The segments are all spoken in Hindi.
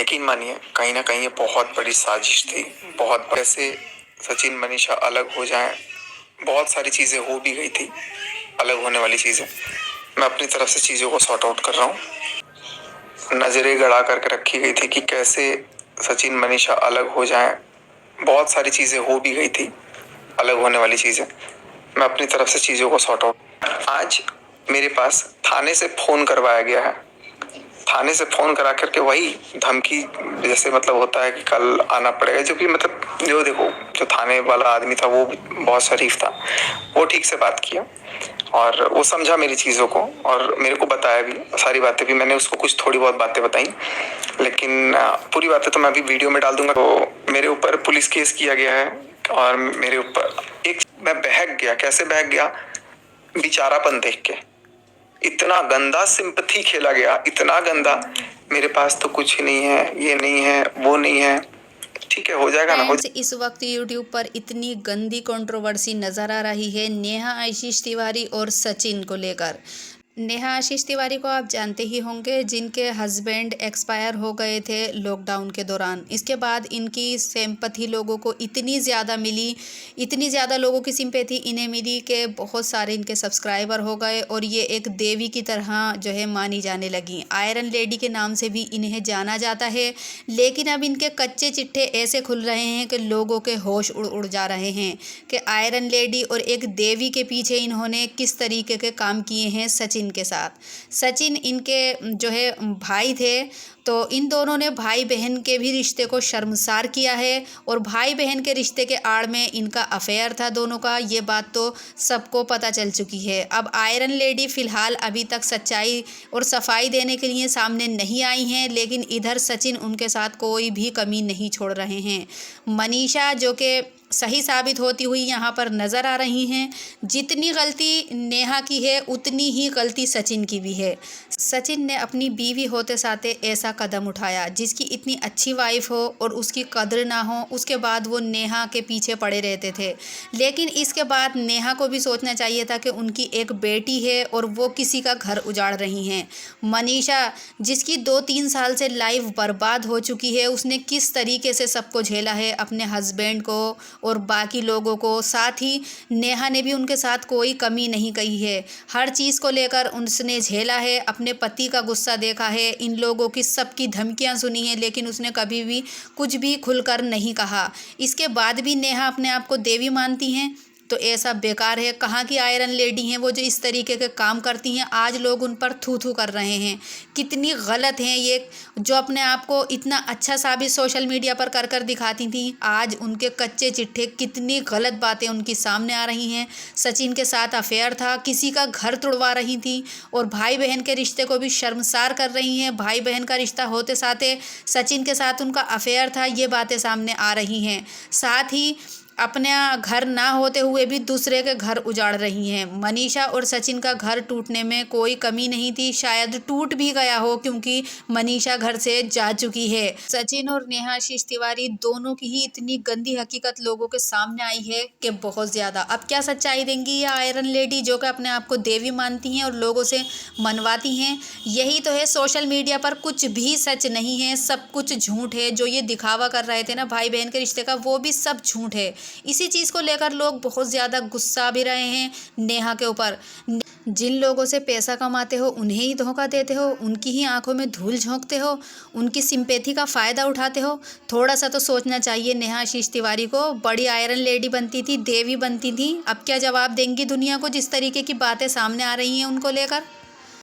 यकीन मानिए कहीं ना कहीं ये बहुत बड़ी साजिश थी। बहुत ऐसे सचिन मनीषा अलग हो जाएं, बहुत सारी चीज़ें हो भी गई थी, अलग होने वाली चीज़ें। मैं अपनी तरफ से चीज़ों को सॉर्ट आउट कर रहा हूँ। नजरें गड़ा करके रखी गई थी कि कैसे सचिन मनीषा अलग हो जाएं, बहुत सारी चीज़ें हो भी गई थी, अलग होने वाली चीज़ें। मैं अपनी तरफ से चीज़ों को सॉर्ट आउट। आज मेरे पास थाने से फ़ोन करवाया गया है। थाने से फ़ोन करा करके वही धमकी जैसे मतलब होता है कि कल आना पड़ेगा, जो भी मतलब जो देखो जो थाने वाला आदमी था वो बहुत शरीफ था। वो ठीक से बात किया और वो समझा मेरी चीज़ों को और मेरे को बताया भी, सारी बातें भी मैंने उसको कुछ थोड़ी बहुत बातें बताई, लेकिन पूरी बातें तो मैं अभी वीडियो में डाल दूंगा। तो मेरे ऊपर पुलिस केस किया गया है और मेरे ऊपर मैं बहक गया। कैसे बहक गया? बेचारापन देख के इतना गंदा सिंपथी खेला गया, इतना गंदा। मेरे पास तो कुछ नहीं है, ये नहीं है, वो नहीं है। ठीक है, हो जाएगा ना। फ्रेंड्स, इस वक्त यूट्यूब पर इतनी गंदी कंट्रोवर्सी नज़र आ रही है नेहा आशीष तिवारी और सचिन को लेकर। नेहा आशीष तिवारी को आप जानते ही होंगे, जिनके हस्बैंड एक्सपायर हो गए थे लॉकडाउन के दौरान। इसके बाद इनकी सिंपैथी लोगों को इतनी ज़्यादा मिली, इतनी ज़्यादा लोगों की सिंपैथी इन्हें मिली कि बहुत सारे इनके सब्सक्राइबर हो गए और ये एक देवी की तरह जो है मानी जाने लगी। आयरन लेडी के नाम से भी इन्हें जाना जाता है। लेकिन अब इनके कच्चे चिट्ठे ऐसे खुल रहे हैं कि लोगों के होश उड़ उड़ जा रहे हैं कि आयरन लेडी और एक देवी के पीछे इन्होंने किस तरीके के काम किए हैं सचिन के साथ। सचिन इनके जो है भाई थे, तो इन दोनों ने भाई बहन के भी रिश्ते को शर्मसार किया है और भाई बहन के रिश्ते के आड़ में इनका अफेयर था दोनों का। ये बात तो सबको पता चल चुकी है। अब आयरन लेडी फ़िलहाल अभी तक सच्चाई और सफाई देने के लिए सामने नहीं आई हैं, लेकिन इधर सचिन उनके साथ कोई भी कमी नहीं छोड़ रहे हैं। मनीषा जो कि सही साबित होती हुई यहाँ पर नज़र आ रही हैं। जितनी गलती नेहा की है उतनी ही गलती सचिन की भी है। सचिन ने अपनी बीवी होते साथे ऐसा कदम उठाया, जिसकी इतनी अच्छी वाइफ हो और उसकी कद्र ना हो, उसके बाद वो नेहा के पीछे पड़े रहते थे। लेकिन इसके बाद नेहा को भी सोचना चाहिए था कि उनकी एक बेटी है और वो किसी का घर उजाड़ रही हैं। मनीषा जिसकी 2-3 साल से लाइफ बर्बाद हो चुकी है, उसने किस तरीके से सबको झेला है, अपने हस्बैंड को और बाकी लोगों को। साथ ही नेहा ने भी उनके साथ कोई कमी नहीं कही है। हर चीज़ को लेकर उसने झेला है, अपने पति का गुस्सा देखा है, इन लोगों की सबकी धमकियां सुनी हैं, लेकिन उसने कभी भी कुछ भी खुलकर नहीं कहा। इसके बाद भी नेहा अपने आप को देवी मानती हैं, तो ऐसा बेकार है। कहाँ की आयरन लेडी हैं वो जो इस तरीके के काम करती हैं। आज लोग उन पर थू थू कर रहे हैं। कितनी गलत हैं ये, जो अपने आप को इतना अच्छा साबित सोशल मीडिया पर कर कर दिखाती थी, आज उनके कच्चे चिट्ठे कितनी गलत बातें उनकी सामने आ रही हैं। सचिन के साथ अफेयर था, किसी का घर तुड़वा रही थी और भाई बहन के रिश्ते को भी शर्मसार कर रही हैं। भाई बहन का रिश्ता होते साथे सचिन के साथ उनका अफेयर था, ये बातें सामने आ रही हैं। साथ ही अपने घर ना होते हुए भी दूसरे के घर उजाड़ रही हैं। मनीषा और सचिन का घर टूटने में कोई कमी नहीं थी, शायद टूट भी गया हो क्योंकि मनीषा घर से जा चुकी है। सचिन और नेहा आशीष तिवारी दोनों की ही इतनी गंदी हकीकत लोगों के सामने आई है कि बहुत ज़्यादा। अब क्या सच्चाई देंगी ये आयरन लेडी, जो कि अपने आप को देवी मानती हैं और लोगों से मनवाती हैं? यही तो है, सोशल मीडिया पर कुछ भी सच नहीं है, सब कुछ झूठ है। जो ये दिखावा कर रहे थे ना भाई बहन के रिश्ते का, वो भी सब झूठ है। इसी चीज़ को लेकर लोग बहुत ज़्यादा गुस्सा भी रहे हैं नेहा के ऊपर। जिन लोगों से पैसा कमाते हो उन्हें ही धोखा देते हो, उनकी ही आंखों में धूल झोंकते हो, उनकी सिंपैथी का फ़ायदा उठाते हो। थोड़ा सा तो सोचना चाहिए नेहा आशीष तिवारी को। बड़ी आयरन लेडी बनती थी, देवी बनती थी। अब क्या जवाब देंगी दुनिया को जिस तरीके की बातें सामने आ रही हैं उनको लेकर?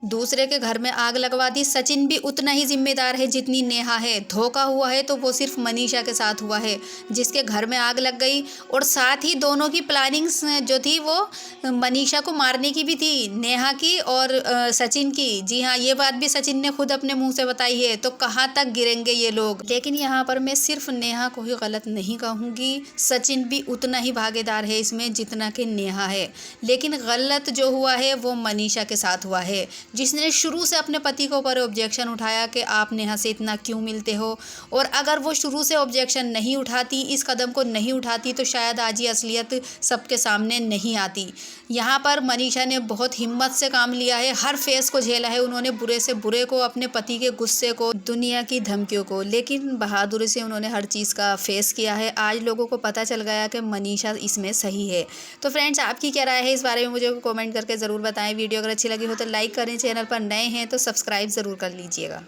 दूसरे के घर में आग लगवा दी। सचिन भी उतना ही जिम्मेदार है जितनी नेहा है। धोखा हुआ है तो वो सिर्फ मनीषा के साथ हुआ है, जिसके घर में आग लग गई। और साथ ही दोनों की प्लानिंग्स जो थी वो मनीषा को मारने की भी थी, नेहा की और सचिन की। जी हाँ, ये बात भी सचिन ने खुद अपने मुंह से बताई है। तो कहाँ तक गिरेंगे ये लोग? लेकिन यहाँ पर मैं सिर्फ नेहा को ही गलत नहीं कहूँगी, सचिन भी उतना ही भागीदार है इसमें जितना कि नेहा है। लेकिन गलत जो हुआ है वो मनीषा के साथ हुआ है, जिसने शुरू से अपने पति के ऊपर ऑब्जेक्शन उठाया कि आप नेहा से इतना क्यों मिलते हो, और अगर वो शुरू से ऑब्जेक्शन नहीं उठाती, इस कदम को नहीं उठाती, तो शायद आज ये असलियत सबके सामने नहीं आती। यहाँ पर मनीषा ने बहुत हिम्मत से काम लिया है, हर फेस को झेला है उन्होंने, बुरे से बुरे को, अपने पति के गुस्से को, दुनिया की धमकियों को, लेकिन बहादुरी से उन्होंने हर चीज़ का फेस किया है। आज लोगों को पता चल गया कि मनीषा इसमें सही है। तो फ्रेंड्स, आपकी क्या राय है इस बारे में मुझे कमेंट करके ज़रूर बताएं। वीडियो अगर अच्छी लगी हो तो लाइक करें, चैनल पर नए हैं तो सब्सक्राइब ज़रूर कर लीजिएगा।